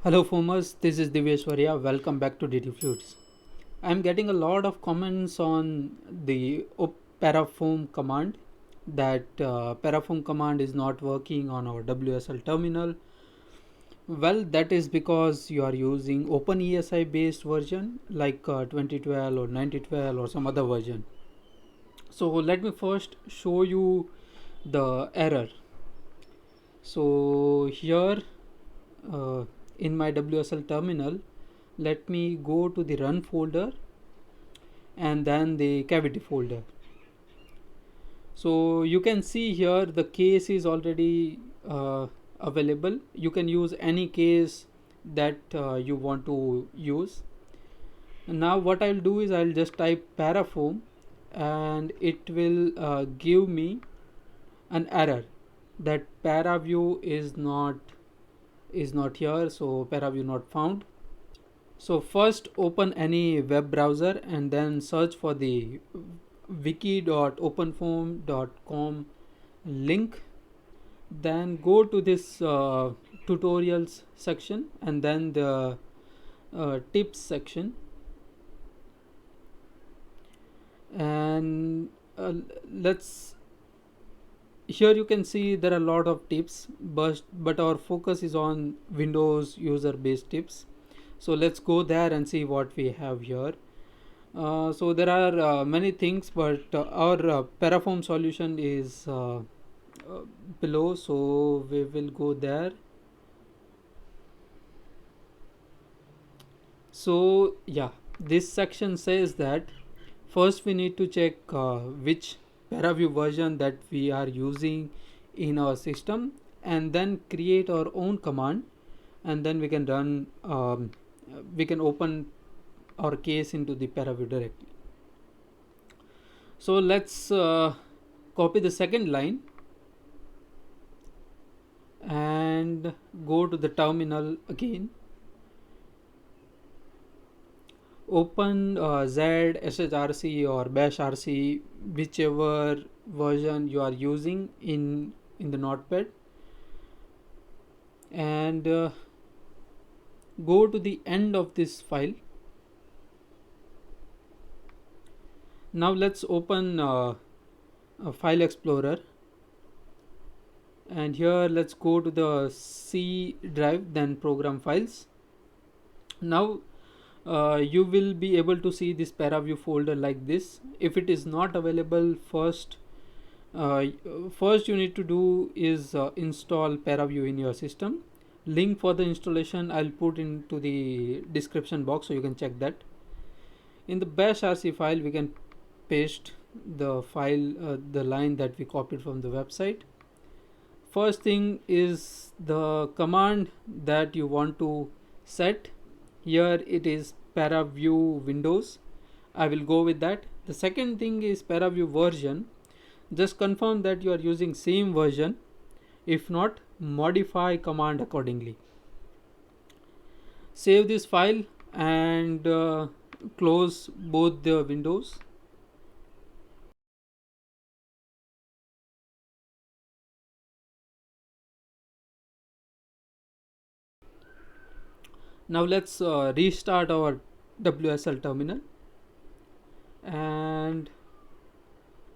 Hello Foamers, this is Diveshwarya. Welcome back to DD Fluids. I'm getting a lot of comments on the paraFoam command that paraFoam command is not working on our WSL terminal. Well, that is because you are using OpenESI based version like 2012 or 9012 or some other version. So let me first show you the error. So here uh, in my WSL terminal, let me go to the run folder and then the cavity folder. So you can see here the case is already available. You can use any case that you want to use. And now what I'll do is I'll just type paraFoam and it will give me an error that paraview is not here, so paraview not found. So first open any web browser and then search for the wiki.openfoam.com link. Then go to this tutorials section and then the tips section, and let's here you can see there are a lot of tips, but our focus is on Windows user based tips. So let's go there and see what we have here. So there are many things, but our paraFoam solution is below, so we will go there. So yeah, this section says that first we need to check which paraview version that we are using in our system, and then create our own command, and then we can run we can open our case into the paraview directly. So let's copy the second line and go to the terminal again. Open Z, SHRC or BashRC, whichever version you are using in the notepad, and go to the end of this file. Now let's open a file explorer, and here let's go to the C drive, then program files. Now you will be able to see this paraview folder like this. If it is not available, first you need to do is install paraview in your system. Link for the installation I'll put into the description box, so you can check that. In the bash rc file we can paste the file, the line that we copied from the website. First thing is the command that you want to set. Here it is paraview windows. I will go with that. The second thing is paraview version. Just confirm that you are using same version. If not, modify command accordingly. Save this file and close both the windows. Now let's restart our WSL terminal, and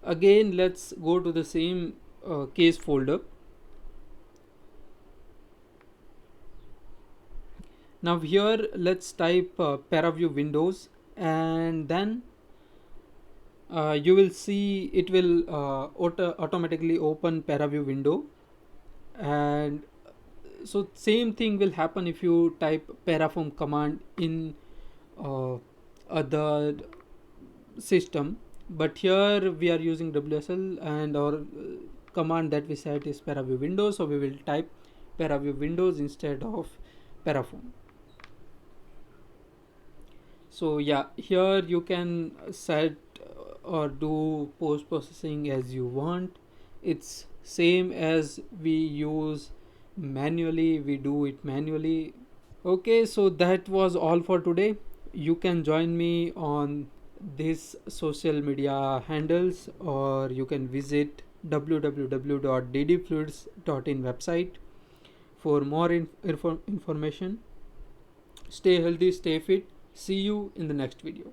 again let's go to the same case folder. Now here let's type paraview windows, and then you will see it will automatically open paraview window. And so same thing will happen if you type paraFoam command in other system, but here we are using WSL and our command that we set is paraview windows, so we will type paraview windows instead of paraFoam. So yeah, here you can set or do post processing as you want. It's same as we use manually, we do it manually. Okay, so that was all for today. You can join me on these social media handles, or you can visit www.ddfluids.in website for more information. Stay healthy, stay fit. See you in the next video.